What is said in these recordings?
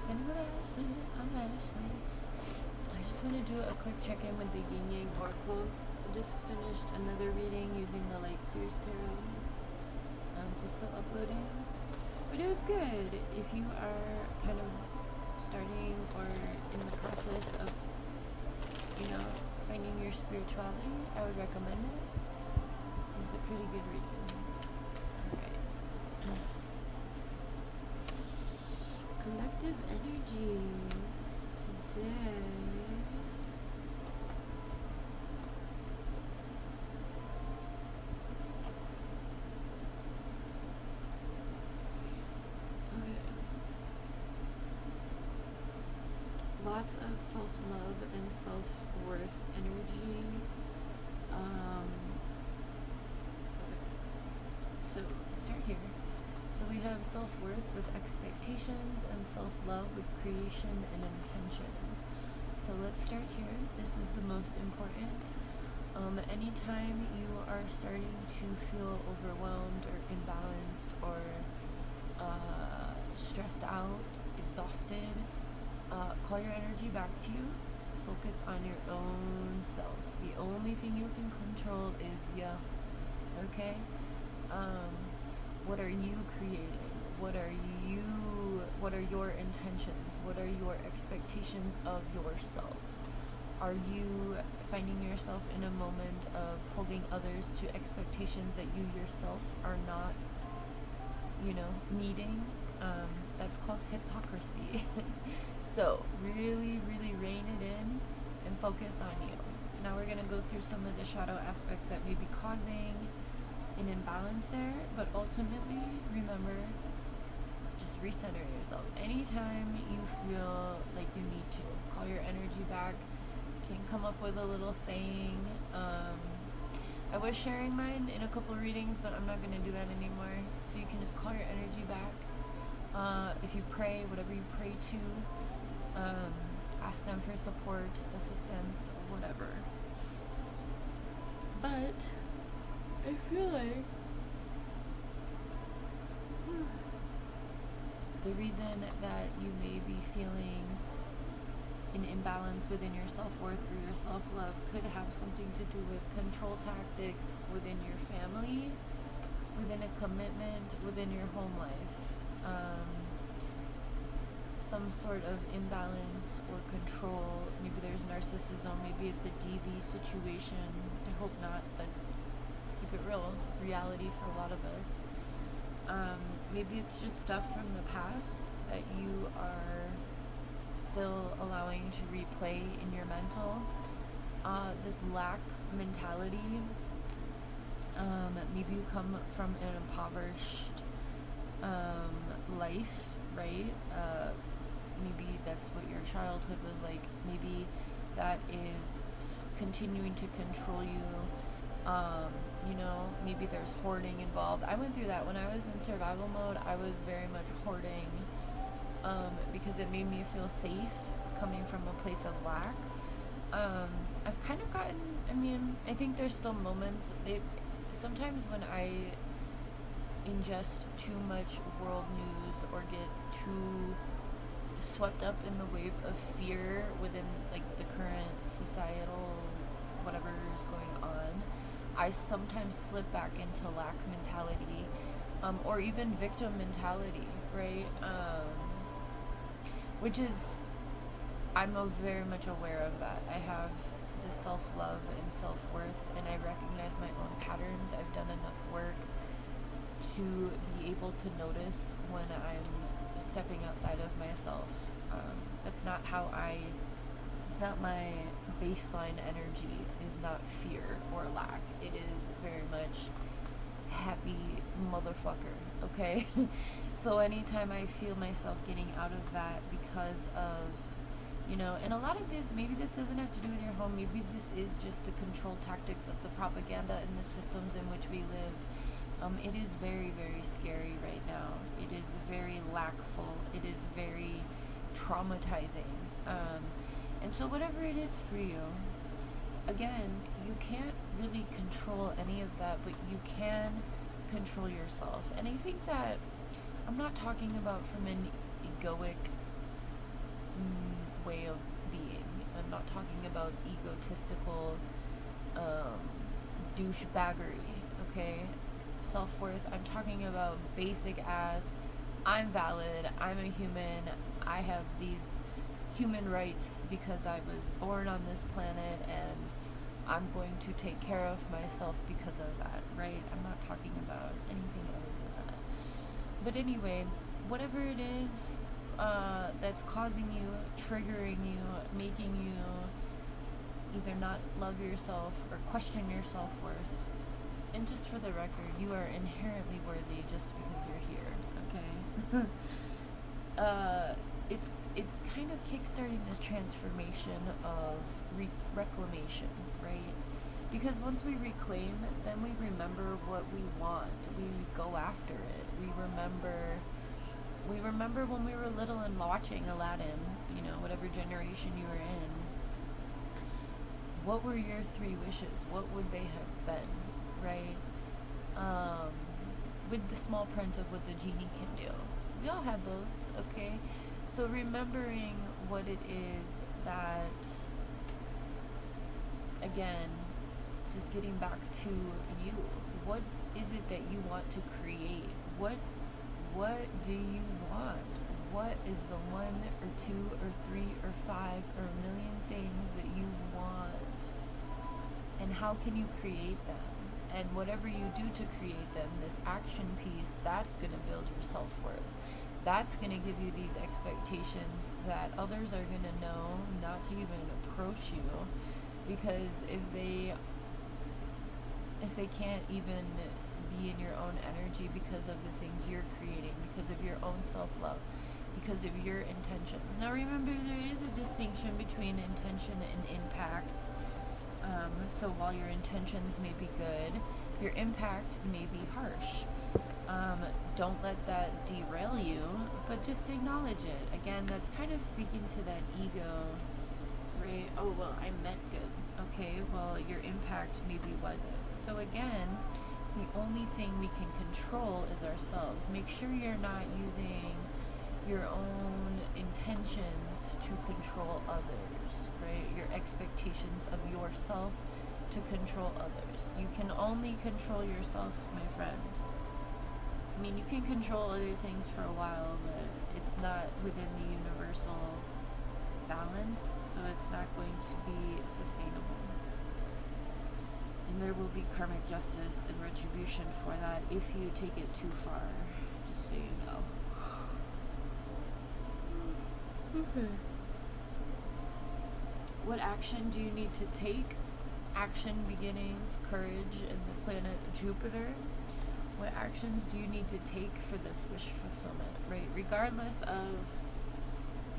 Anybody Ashley? I'm Ashley. I just want to do a quick check-in with the Yin Yang Oracle. I just finished another reading using the Light Series Tarot. It's still uploading, but it was good. If you are kind of starting or in the process of, finding your spirituality, I would recommend it. It's a pretty good reading. Alright. Collective energy today. Okay. Lots of self-love and self-worth energy. So let's start here. So we have self-worth with expectations and self-love with creation and intentions. So let's start here. This is the most important. Anytime you are starting to feel overwhelmed or imbalanced or stressed out, exhausted, call your energy back to you. Focus on your own self. The only thing you can control is you. Okay? What are you creating? What are your intentions? What are your expectations of yourself? Are you finding yourself in a moment of holding others to expectations that you yourself are not, meeting? That's called hypocrisy. So really, really rein it in and focus on you. Now we're going to go through some of the shadow aspects that may be causing an imbalance there, but ultimately, remember, just recenter yourself. Anytime you feel like you need to, call your energy back. Can come up with a little saying. I was sharing mine in a couple of readings, but I'm not going to do that anymore. So you can just call your energy back. If you pray, whatever you pray to, ask them for support, assistance, or whatever. But I feel like the reason that you may be feeling an imbalance within your self-worth or your self-love could have something to do with control tactics within your family, within a commitment, within your home life. Some sort of imbalance or control. Maybe there's narcissism, maybe it's a DV situation. I hope not, but keep it real. It's reality for a lot of us. Maybe it's just stuff from the past that you are still allowing to replay in your mental. This lack mentality. Maybe you come from an impoverished life, right? Maybe that's what your childhood was like. Maybe that is continuing to control you. Maybe there's hoarding involved. I went through that when I was in survival mode. I was very much hoarding because it made me feel safe coming from a place of lack. I've kind of gotten, I think there's still moments, sometimes when I ingest too much world news or get too swept up in the wave of fear within the current societal whatever is going on, I sometimes slip back into lack mentality, or even victim mentality, right? Which is, I'm very much aware of that. I have the self-love and self-worth, and I recognize my own patterns. I've done enough work to be able to notice when I'm stepping outside of myself. That's not how it's not my baseline energy is not fear or lack. It is very much happy motherfucker, okay? So anytime I feel myself getting out of that because of, and a lot of this, maybe this doesn't have to do with your home, maybe this is just the control tactics of the propaganda and the systems in which we live. It is very, very scary right now. It is very lackful. It is very traumatizing. And so whatever it is for you, again, you can't really control any of that, but you can control yourself. And I think that I'm not talking about from an egoic way of being. I'm not talking about egotistical douchebaggery, okay? Self-worth, I'm talking about basic as I'm valid, I'm a human, I have these human rights because I was born on this planet, and I'm going to take care of myself because of that, right? I'm not talking about anything other than that. But anyway, whatever it is that's causing you, triggering you, making you either not love yourself or question your self-worth. And just for the record, you are inherently worthy just because you're here, okay? It's kind of kickstarting this transformation of reclamation, right? Because once we reclaim, then we remember what we want. We go after it. We remember when we were little and watching Aladdin, whatever generation you were in. What were your 3 wishes? What would they have been, right? With the small print of what the genie can do. We all had those, okay? So remembering what it is that, again, just getting back to you. What is it that you want to create? What do you want? What is the 1 or 2 or 3 or 5 or a million things that you want? And how can you create them? And whatever you do to create them, this action piece, that's going to build your self-worth. That's going to give you these expectations that others are going to know not to even approach you, because if they can't even be in your own energy because of the things you're creating, because of your own self-love, because of your intentions. Now remember, there is a distinction between intention and impact. So while your intentions may be good, your impact may be harsh. Don't let that derail you, but just acknowledge it. Again, that's kind of speaking to that ego, right? Oh, well, I meant good. Okay, well, your impact maybe wasn't. So again, the only thing we can control is ourselves. Make sure you're not using your own intentions to control others, right? Your expectations of yourself to control others. You can only control yourself, my friend. I mean, you can control other things for a while, but it's not within the universal balance, so it's not going to be sustainable. And there will be karmic justice and retribution for that if you take it too far, just so you know. Okay. What action do you need to take? Action, beginnings, courage, and the planet Jupiter. What actions do you need to take for this wish fulfillment, right? Regardless of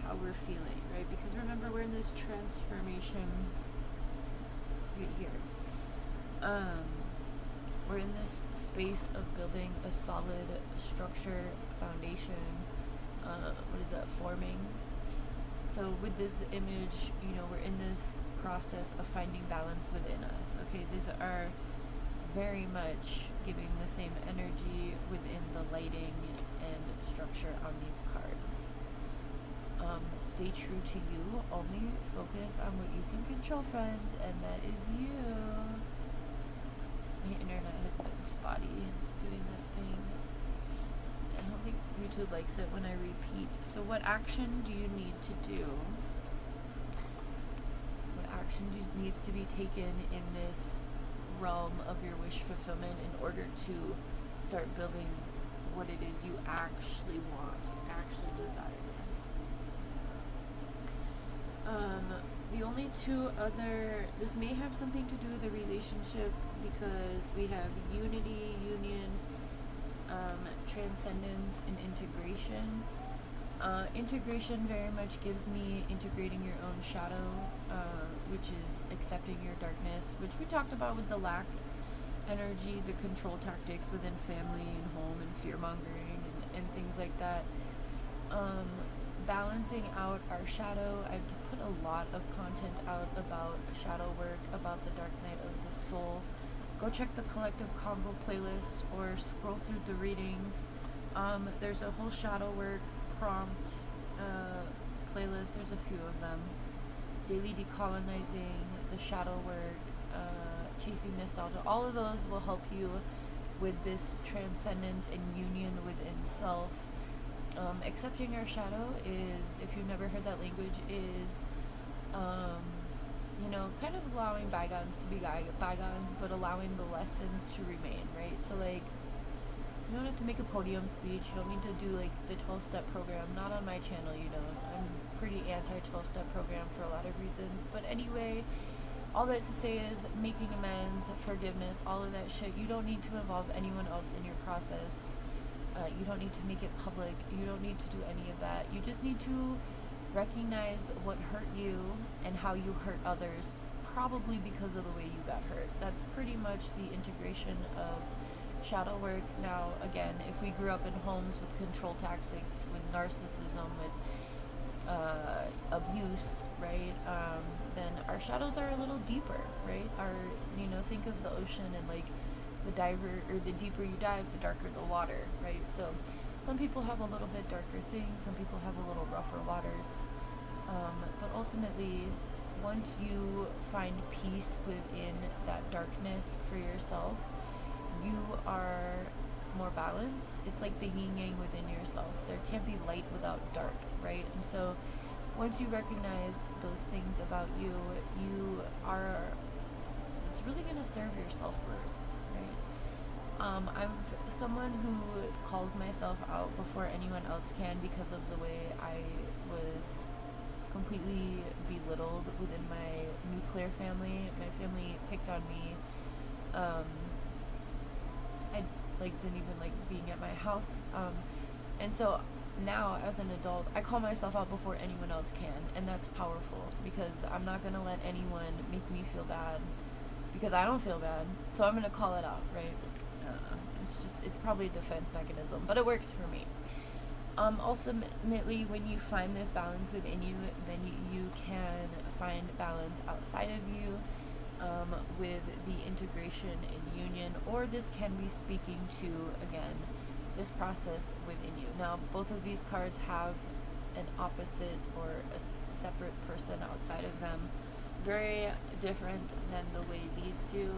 how we're feeling, right? Because remember, we're in this transformation right here. We're in this space of building a solid structure, foundation, forming. So with this image, we're in this process of finding balance within us. Okay, these are very much giving the same energy within the lighting and structure on these cards. Stay true to you. Only focus on what you can control, friends, and that is you. My internet has been spotty. It's doing that thing. I don't think YouTube likes it when I repeat. So what action do you need to do? What action needs to be taken in this realm of your wish fulfillment in order to start building what it is you actually want, actually desire? The only two other, this may have something to do with the relationship, because we have unity, union, transcendence, and integration. Integration very much gives me integrating your own shadow, which is accepting your darkness, which we talked about with the lack energy, the control tactics within family and home, and fear-mongering and things like that. Balancing out our shadow. I've put a lot of content out about shadow work, about the dark night of the soul. Go check the Collective Convo playlist or scroll through the readings. There's a whole shadow work prompt playlist. There's a few of them. Daily Decolonizing, The Shadow Work, Chasing Nostalgia. All of those will help you with this transcendence and union within self. Accepting our shadow is, if you've never heard that language, is, kind of allowing bygones to be bygones, but allowing the lessons to remain, right? So, like, you don't have to make a podium speech. You don't need to do, like, the 12-step program. Not on my channel, you don't. I'm pretty anti-12-step program for a lot of reasons. But anyway, all that to say is making amends, forgiveness, all of that shit. You don't need to involve anyone else in your process. You don't need to make it public. You don't need to do any of that. You just need to recognize what hurt you and how you hurt others, probably because of the way you got hurt. That's pretty much the integration of shadow work. Now, again, if we grew up in homes with control tactics, with narcissism, with abuse, right, then our shadows are a little deeper, right? Think of the ocean, and like the deeper you dive, the darker the water, right? So some people have a little bit darker things, some people have a little rougher waters, but ultimately, once you find peace within that darkness for yourself, you are more balanced. It's like the yin yang within yourself. There can't be light without dark, right? And so once you recognize those things about you, it's really going to serve your self-worth, right? I'm someone who calls myself out before anyone else can because of the way I was completely belittled within my nuclear family. My family picked on me. I didn't even like being at my house. And so now as an adult, I call myself out before anyone else can, and that's powerful because I'm not gonna let anyone make me feel bad because I don't feel bad. So I'm gonna call it out, right? I don't know. It's probably a defense mechanism, but it works for me. Ultimately, when you find this balance within you, then you can find balance outside of you, with the integration and union, or this can be speaking to, again, this process within you. Now, both of these cards have an opposite or a separate person outside of them, very different than the way these do.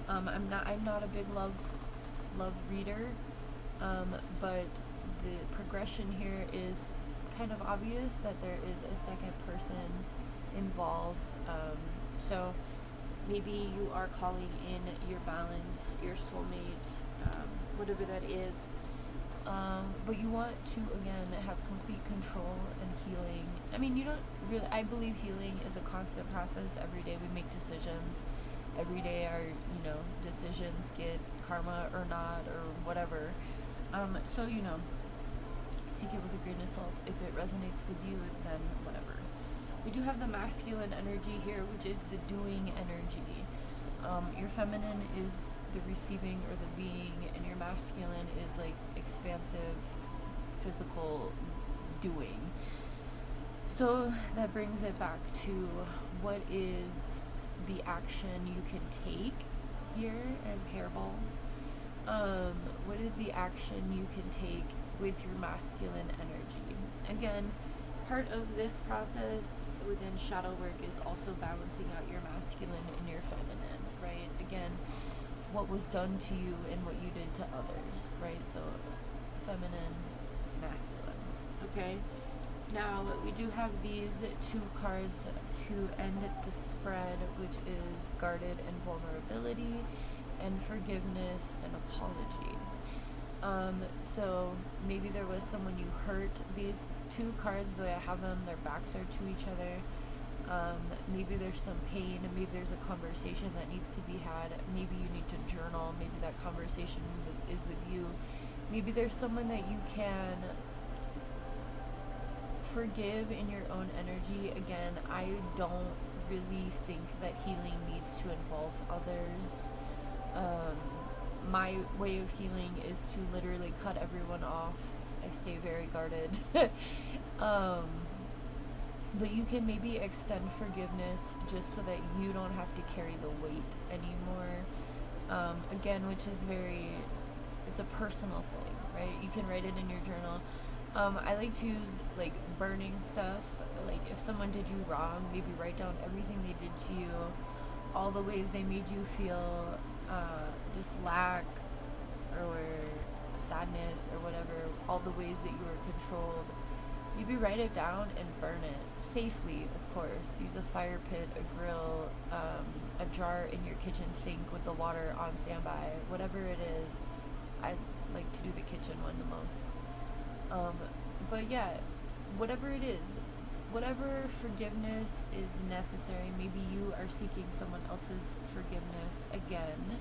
I'm not a big love reader, but the progression here is kind of obvious that there is a second person involved. So maybe you are calling in your balance, your soulmate, whatever that is. But you want to, again, have complete control and healing. I mean, I believe healing is a constant process. Every day we make decisions. Every day our, decisions get karma or not or whatever. So, take it with a grain of salt. If it resonates with you, then whatever. We do have the masculine energy here, which is the doing energy. Your feminine is the receiving or the being, and your masculine is like expansive, physical doing. So that brings it back to what is the action you can take here and hairball. What is the action you can take with your masculine energy? Again, part of this process within shadow work is also balancing out your masculine and your feminine, right? Again, what was done to you and what you did to others, right? So feminine, masculine, okay? Now, we do have these two cards to end the spread, which is guarded and vulnerability, and forgiveness and apology. So maybe there was someone you hurt. These two cards, the way I have them, their backs are to each other. Maybe there's some pain, maybe there's a conversation that needs to be had, maybe you need to journal, maybe that conversation is with you. Maybe there's someone that you can forgive in your own energy. Again, I don't really think that healing needs to involve others. My way of healing is to literally cut everyone off. I stay very guarded. But you can maybe extend forgiveness just so that you don't have to carry the weight anymore. Again, which is it's a personal thing, right? You can write it in your journal. I like to use like burning stuff. Like if someone did you wrong, maybe write down everything they did to you, all the ways they made you feel this lack or sadness or whatever, all the ways that you were controlled. Maybe write it down and burn it safely, of course. Use a fire pit, a grill, a jar in your kitchen sink with the water on standby, whatever it is. I like to do the kitchen one the most. But yeah, whatever it is, whatever forgiveness is necessary, maybe you are seeking someone else's forgiveness again.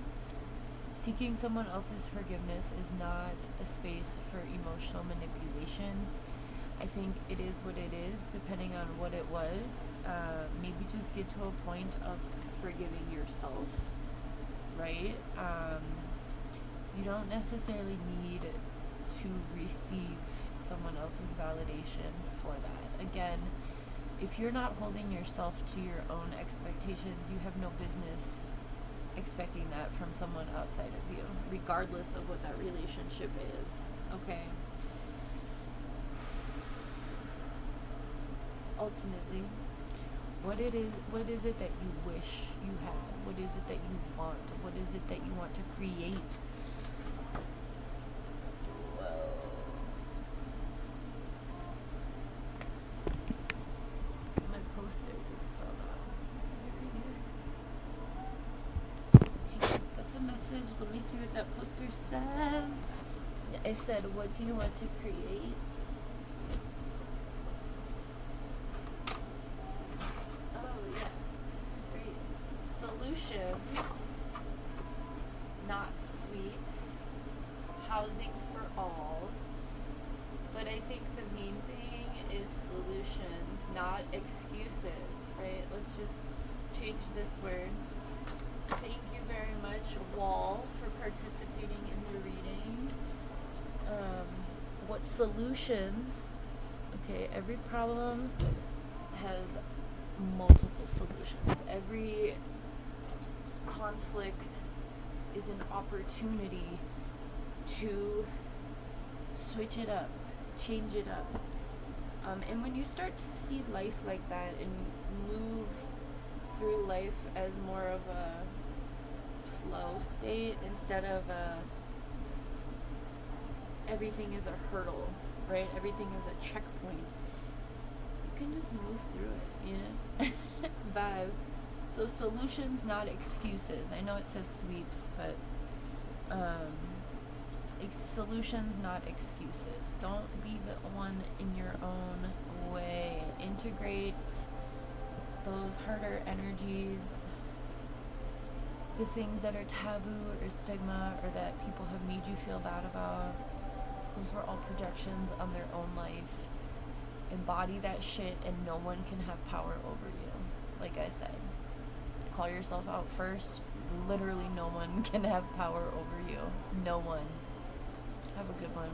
Seeking someone else's forgiveness is not a space for emotional manipulation. I think it is what it is, depending on what it was. Maybe just get to a point of forgiving yourself, right? You don't necessarily need to receive someone else's validation for that. Again, if you're not holding yourself to your own expectations, you have no business expecting that from someone outside of you, regardless of what that relationship is. Okay? Ultimately, what is it that you wish you had? What is it that you want? What is it that you want to create? Whoa. My poster just fell down. See it right here? That's a message. Let me see what that poster says. I said, what do you want to create? Solutions, not sweeps, housing for all. But I think the main thing is solutions, not excuses, right? Let's just change this word. Thank you very much, Wall, for participating in the reading. What solutions? Okay, every problem has multiple solutions. Every conflict is an opportunity to switch it up, change it up. And when you start to see life like that and move through life as more of a flow state instead of everything is a hurdle, right? Everything is a checkpoint. You can just move through it, you know? Vibe. So solutions, not excuses. I know it says sweeps, but solutions, not excuses. Don't be the one in your own way. Integrate those harder energies, the things that are taboo or stigma or that people have made you feel bad about. Those were all projections on their own life. Embody that shit and no one can have power over you. Like I said, call yourself out first. Literally no one can have power over you. No one. Have a good one.